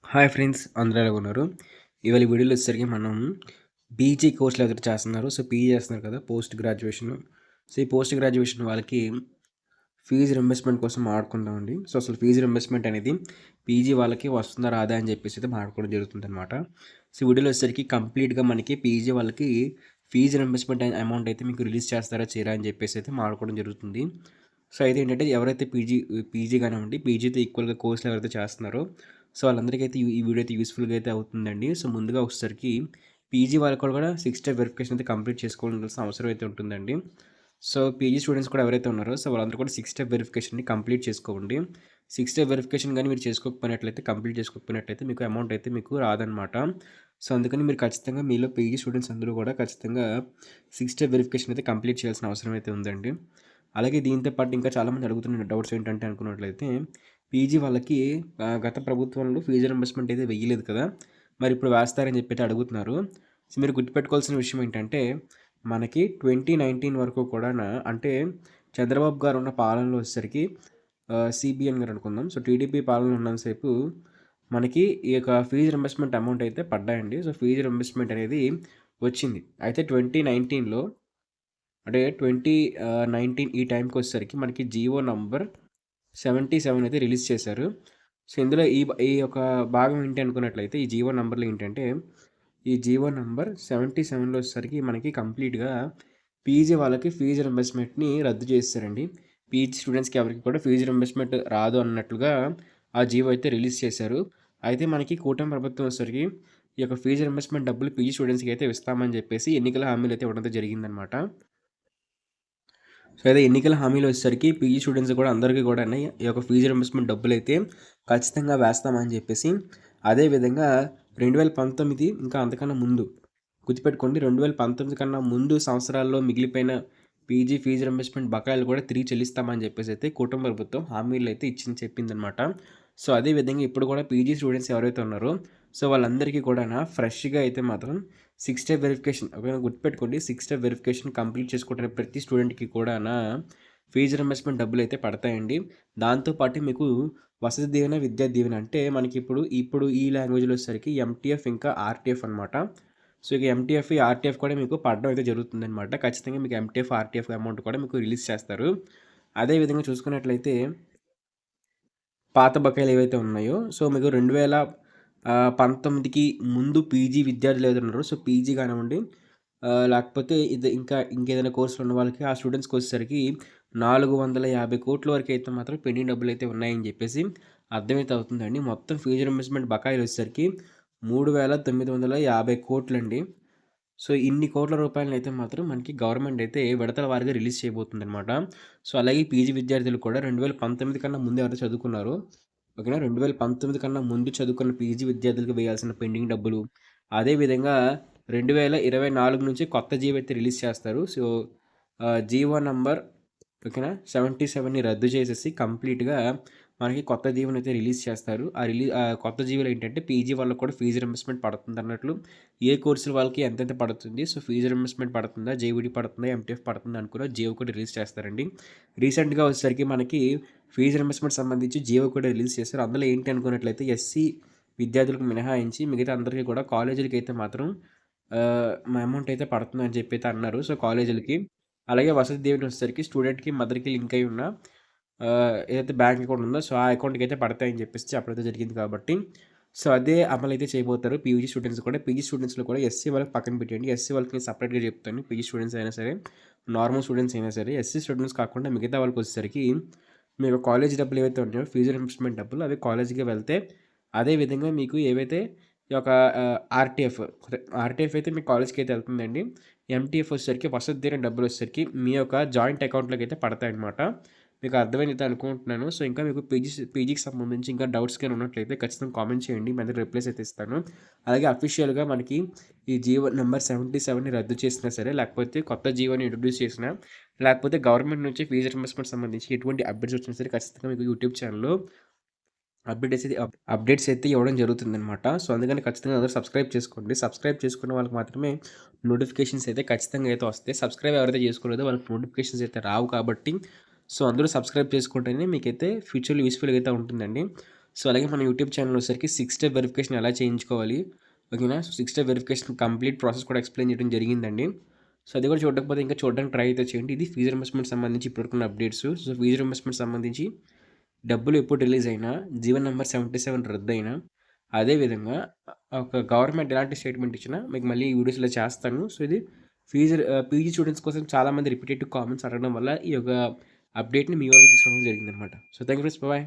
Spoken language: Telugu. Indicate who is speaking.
Speaker 1: హాయ్ ఫ్రెండ్స్, అందరూ ఎలా ఉన్నారు? ఇవాళ ఈ వీడియోలో వచ్చేసరికి మనం పీజీ కోర్సులు ఎవరైతే చేస్తున్నారో, పీజీ చేస్తున్నారు కదా, పోస్ట్ గ్రాడ్యుయేషన్. ఈ పోస్ట్ గ్రాడ్యుయేషన్ వాళ్ళకి ఫీజు రింబర్స్మెంట్ కోసం మాట్లాడుకుందామండి. అసలు ఫీజు రింబర్స్మెంట్ అనేది పీజీ వాళ్ళకి వస్తుందా రాదా అని చెప్పేసి అయితే మాట్లాడుకోవడం జరుగుతుందన్నమాట. ఈ వీడియోలో వచ్చేసరికి కంప్లీట్గా మనకి పీజీ వాళ్ళకి ఫీజు రింబర్స్మెంట్ అమౌంట్ అయితే మీకు రిలీజ్ చేస్తారా చేయరా అని చెప్పేసి అయితే మాట్లాడుకోవడం జరుగుతుంది. అయితే ఏంటంటే ఎవరైతే పీజీ కానివ్వండి, పీజీతో ఈక్వల్గా కోర్సులు ఎవరైతే చేస్తున్నారో వాళ్ళందరికీ అయితే ఈ వీడియో అయితే యూస్ఫుల్గా అయితే అవుతుందండి. ముందుగా వచ్చేసరికి పీజీ వాళ్ళకి కూడా 6 స్టెప్ వెరిఫికేషన్ అయితే కంప్లీట్ చేసుకోవాల్సిన అవసరం అయితే ఉంటుందండి. పీజీ స్టూడెంట్స్ కూడా ఎవరైతే ఉన్నారో వాళ్ళందరూ కూడా 6 స్టెప్ వెరిఫికేషన్‌ని కంప్లీట్ చేసుకోండి. 6 స్టెప్ వెరిఫికేషన్ గాని మీరు చేసుకోకపోయినట్లయితే, కంప్లీట్ చేసుకోకపోయినట్లయితే మీకు అమౌంట్ అయితే మీకు రాదనమాట. అందుకని మీరు ఖచ్చితంగా మీలో పీజీ స్టూడెంట్స్ అందరూ కూడా ఖచ్చితంగా 6 స్టెప్ వెరిఫికేషన్ అయితే కంప్లీట్ చేయాల్సిన అవసరం అయితే ఉందండి. అలాగే దీంతో పాటు ఇంకా చాలామంది అడుగుతున్న డౌట్స్ ఏంటంటే అనుకున్నట్లయితే, పీజీ వాళ్ళకి గత ప్రభుత్వంలో ఫీజు రింబర్స్మెంట్ అయితే వెయ్యలేదు కదా, మరి ఇప్పుడు వేస్తారని చెప్పి అయితే అడుగుతున్నారు. మీరు గుర్తుపెట్టుకోవాల్సిన విషయం ఏంటంటే, మనకి 2019 వరకు కూడా అంటే చంద్రబాబు గారు ఉన్న పాలనలో వచ్చేసరికి సిబిఎన్ గారు అనుకుందాం. టీడీపీ పాలన ఉన్నంతసేపు మనకి ఈ యొక్క ఫీజు రింబర్స్మెంట్ అమౌంట్ అయితే పడ్డాయండి. ఫీజు రింబర్స్మెంట్ అనేది వచ్చింది. అయితే 2019లో అంటే 2019 ఈ టైంకి వచ్చేసరికి మనకి జియో నంబర్ 77 అయితే రిలీజ్ చేశారు. ఇందులో ఈ యొక్క భాగం ఏంటి అనుకున్నట్లయితే, ఈ జియో నంబర్‌లో ఏంటంటే, ఈ జియో నంబర్ 77లో వచ్చేసరికి మనకి కంప్లీట్‌గా పీజీ వాళ్ళకి ఫీజు రింబర్స్మెంట్‌ని రద్దు చేసేసారండి. పీజీ స్టూడెంట్స్‌కి ఎవరికీ కూడా ఫీజు రింబర్స్మెంట్ రాదు అన్నట్లుగా ఆ జియో అయితే రిలీజ్ చేశారు. అయితే మనకి కూటమి ప్రభుత్వం వచ్చేసరికి ఈ యొక్క ఫీజు రింబర్స్మెంట్ డబ్బులు పీజీ స్టూడెంట్స్‌కి అయితే ఇస్తామని చెప్పేసి ఎన్నికల హామీలు అయితే ఇవ్వడం జరిగిందనమాట. అయితే ఎన్నికల హామీలు వచ్చేసరికి పీజీ స్టూడెంట్స్ కూడా అందరికీ కూడా ఈ యొక్క ఫీజు రింబర్స్మెంట్ డబ్బులైతే ఖచ్చితంగా వేస్తామని చెప్పేసి, అదేవిధంగా 2019 ఇంకా అంతకన్నా ముందు గుర్తుపెట్టుకోండి, 2019 కన్నా ముందు సంవత్సరాల్లో మిగిలిపోయిన పీజీ ఫీజు రింబర్స్మెంట్ బకాయిలు కూడా తిరిగి చెల్లిస్తామని చెప్పేసి అయితే కుటుంబ ప్రభుత్వం హామీలు అయితే చెప్పిందనమాట. అదేవిధంగా ఇప్పుడు కూడా పీజీ స్టూడెంట్స్ ఎవరైతే ఉన్నారో వాళ్ళందరికీ కూడా ఫ్రెష్‌గా అయితే మాత్రం 6 స్టెప్ వెరిఫికేషన్ ఓకేనా, గుర్తుపెట్టుకోండి, 6 స్టెప్ వెరిఫికేషన్ కంప్లీట్ చేసుకోవడానికి ప్రతి స్టూడెంట్‌కి కూడా ఫీజు రింబర్స్మెంట్ డబ్బులు అయితే పడతాయండి. దాంతోపాటు మీకు వసతి దీవెన, విద్యా దీవెన అంటే మనకి ఇప్పుడు ఈ లాంగ్వేజ్‌లో వచ్చేసరికి ఎంటీఎఫ్ ఇంకా ఆర్టీఎఫ్ అనమాట. ఇక ఎంటీఎఫ్, ఆర్టీఎఫ్ కూడా మీకు పడడం అయితే జరుగుతుందనమాట. ఖచ్చితంగా మీకు ఎంటీఎఫ్, ఆర్టీఎఫ్ అమౌంట్ కూడా మీకు రిలీజ్ చేస్తారు. అదే విధంగా చూసుకున్నట్లయితే పాత బకాయిలు ఏవైతే ఉన్నాయో మీకు 2019కి ముందు పీజీ విద్యార్థులు ఏదైతే ఉన్నారో పీజీ కానివ్వండి, లేకపోతే ఇది ఇంకేదైనా కోర్సులు ఉన్న వాళ్ళకి ఆ స్టూడెంట్స్‌కి వచ్చేసరికి 450 కోట్ల వరకు అయితే మాత్రం పెండింగ్ డబ్బులు అయితే ఉన్నాయని చెప్పేసి అర్థమైతే అవుతుందండి. మొత్తం ఫీజు రింబర్స్మెంట్ బకాయిలు వచ్చేసరికి 3,950 కోట్లండి. ఇన్ని కోట్ల రూపాయలనైతే మాత్రం మనకి గవర్నమెంట్ అయితే విడతల వారీగా రిలీజ్ చేయబోతుందనమాట. అలాగే పీజీ విద్యార్థులు కూడా 2019 కన్నా ముందు ఎవరైతే చదువుకున్నారో ఓకేనా, 2019 కన్నా ముందు చదువుకున్న పీజీ విద్యార్థులకు వేయాల్సిన పెండింగ్ డబ్బులు, అదేవిధంగా 2024 నుంచి కొత్త జీవో అయితే రిలీజ్ చేస్తారు. జీవో నంబర్ ఓకేనా 77ని రద్దు చేసేసి కంప్లీట్‌గా మనకి కొత్త జీవోని అయితే రిలీజ్ చేస్తారు. కొత్త జీవోలో ఏంటంటే పీజీ వాళ్ళకి కూడా ఫీజు రింబర్స్మెంట్ పడుతుందన్నట్లు, ఏ కోర్సుల వాళ్ళకి ఎంతెంత పడుతుంది, ఫీజు రింబర్స్మెంట్ పడుతుందా, జేఈడీ పడుతుందా, ఎంటీఎఫ్ పడుతుందా అనుకున్న జియో కూడా రిలీజ్ చేస్తారండి. రీసెంట్‌గా వచ్చేసరికి మనకి ఫీజు రింబర్స్మెంట్ సంబంధించి జియో కూడా రిలీజ్ చేస్తారు. అందులో ఏంటి అనుకున్నట్లయితే ఎస్సీ విద్యార్థులకు మినహాయించి మిగతా అందరికీ కూడా కాలేజీలకైతే మాత్రం అమౌంట్ అయితే పడుతుందని చెప్పి అయితే అన్నారు. కాలేజీలకి అలాగే వసతి దీవెన వచ్చేసరికి స్టూడెంట్‌కి, మదర్‌కి లింక్ అయ్యి ఉన్న ఏదైతే బ్యాంక్ అకౌంట్ ఉందో ఆ అకౌంట్‌కి అయితే పడతాయని చెప్పేసి చెప్పడం జరిగింది కాబట్టి, అదే అమలైతే చేయబోతారు పీజీ స్టూడెంట్స్ కూడా. పీజీ స్టూడెంట్స్‌లో కూడా ఎస్సీ వాళ్ళకి పక్కన పెట్టేయండి. ఎస్సీ వాళ్ళకి నేను సెపరేట్‌గా చెప్తాను. పీజీ స్టూడెంట్స్ అయినా సరే, నార్మల్ స్టూడెంట్స్ అయినా సరే, ఎస్సీ స్టూడెంట్స్ కాకుండా మిగతా వాళ్ళకి వచ్చేసరికి మీకు కాలేజీ డబ్బులు ఏవైతే ఉన్నాయో ఫీజు రింబర్స్మెంట్ డబ్బులు అవి కాలేజీకే వెళ్తే, అదే విధంగా మీకు ఏవైతే ఈ యొక్క ఆర్టీఎఫ్ అయితే మీ కాలేజ్‌కి అయితే వెళ్తుందండి. ఎంటీఎఫ్ వచ్చేసరికి వసతి దీవెన డబ్బులు వచ్చేసరికి మీ యొక్క జాయింట్ అకౌంట్‌లోకి అయితే పడతాయన్నమాట. మీకు అర్థమైంది అనుకుంటున్నాను. ఇంకా మీకు పీజీకి సంబంధించి ఇంకా డౌట్స్ గాని ఉన్నట్లయితే ఖచ్చితంగా కామెంట్ చేయండి. మీ అందరికి రిప్లైస్ అయితే ఇస్తాను. అలాగే అఫీషియల్‌గా మనకి ఈ జియో నంబర్ 77ని రద్దు చేసినా సరే, లేకపోతే కొత్త జియోని ఇంట్రొడ్యూస్ చేసినా, లేకపోతే గవర్నమెంట్ నుంచి ఫీజు రింబర్స్మెంట్ సంబంధించి ఎటువంటి అప్డేట్స్ వచ్చినా సరే ఖచ్చితంగా మీకు యూట్యూబ్ ఛానల్‌లో అప్డేట్స్ అయితే ఇవ్వడం జరుగుతుందనమాట. అందుకని ఖచ్చితంగా అందరూ సబ్స్క్రైబ్ చేసుకోండి. సబ్స్క్రైబ్ చేసుకున్న వాళ్ళకి మాత్రమే నోటిఫికేషన్స్ అయితే ఖచ్చితంగా అయితే వస్తాయి. సబ్స్క్రైబ్ ఎవరైతే చేసుకోలేదో వాళ్ళకి నోటిఫికేషన్స్ అయితే రావు కాబట్టి, అందరూ సబ్స్క్రైబ్ చేసుకుంటేనే మీకైతే ఫ్యూచర్‌లో యూస్‌ఫుల్‌గా అయితే ఉంటుందండి. సో, అలాగే మన యూట్యూబ్ ఛానల్ వచ్చేసరికి 6 స్టెప్ వెరిఫికేషన్ ఎలా చేయించుకోవాలి, ఓకేనా? So, 6 step verification complete process కూడా ఎక్స్‌ప్లెయిన్ చేయడం జరిగిందండి. సో, అది కూడా చూడకపోతే ఇంకా చూడడానికి ట్రై అయితే చేయండి. ఇది ఫీజ్ రీయింబర్స్‌మెంట్ సంబంధించి ఇప్పటివరకున్న అప్డేట్స్. సో, ఫీజ్ రీయింబర్స్‌మెంట్ సంబంధించి డబ్బులు ఎప్పుడు రిలీజ్ అయినా, జీవో నంబర్ 77 రద్దయినా, అదేవిధంగా ఒక గవర్నమెంట్ ఎలాంటి స్టేట్మెంట్ ఇచ్చినా మీకు మళ్ళీ ఈ వీడియోస్‌లో చేస్తాను. సో, ఇది పీజీ స్టూడెంట్స్ కోసం చాలామంది రిపీటెడ్ కామెంట్స్ అడగడం వల్ల ఈ యొక్క అప్డేట్‌ని మీ వరకు తీసుకురావడం జరిగిందనమాట. So, thank you friends. Bye.